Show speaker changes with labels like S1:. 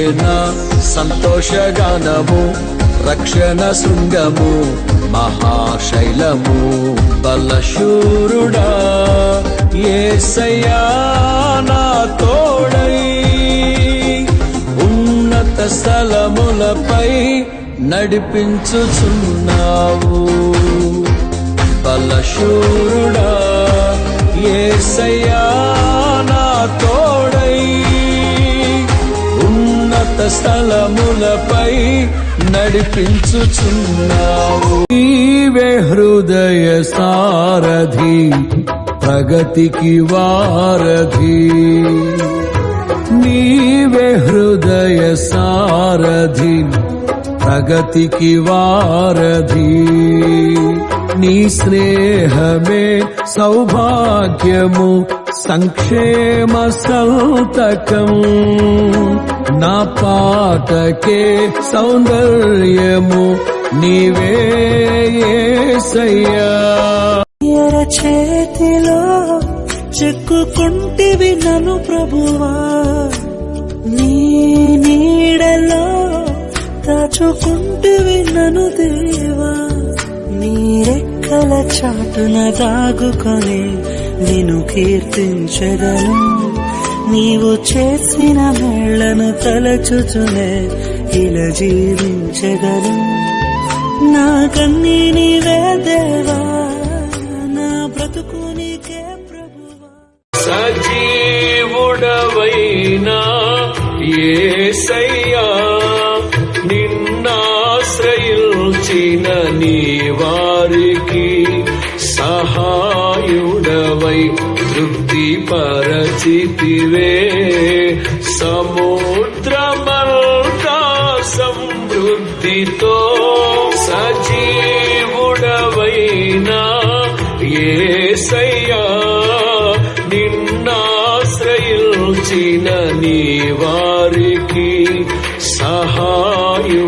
S1: రక్షణ సంతోషగానము, రక్షణ శృంగము, మహాశైలము. బలశూరుడా యేసయ్యా నా తోడై, ఉన్నత స్థలములపై నడిపించుచున్నావు. బలశూరుడా యేసయ్యా నా తోడై, ఉన్నత స్థలములపై నడిపించుచున్నావు. నీవే హృదయ సారథి, ప్రగతికి వారధి. నీవే హృదయ సారథి, ప్రగతికి వారధి. నీ స్నేహమే సౌభాగ్యము, సంక్షేమ సంతకం. నా పాటకే సౌందర్యము, నీవే యేసయ్యా.
S2: చేతిలో చెక్కుకుంటివి నన్ను ప్రభువా, నీ నీడలో దాచుకుంటివి నన్ను దేవా. నీ రెక్కల చాటున దాగుకొని నిన్ను కీర్తించెదను. నీవు చేసిన మేళ్లను తలచుచునే ఇలా జీవించెదను. నా కన్నీ నీవే దేవా, నా బ్రతుకు నీకే ప్రభువా.
S1: సజీవుడవైనా యేసయ్యా, నిన్నాశ్రయించిన నీ వారికి సహాయుడవై తృప్తి పరచితివే. సముద్రమంతా సమృద్ధితో సజీవుడవైనా యేసయ్యా, నిన్నాశ్రయించిన నీ వారికి సహాయుడవై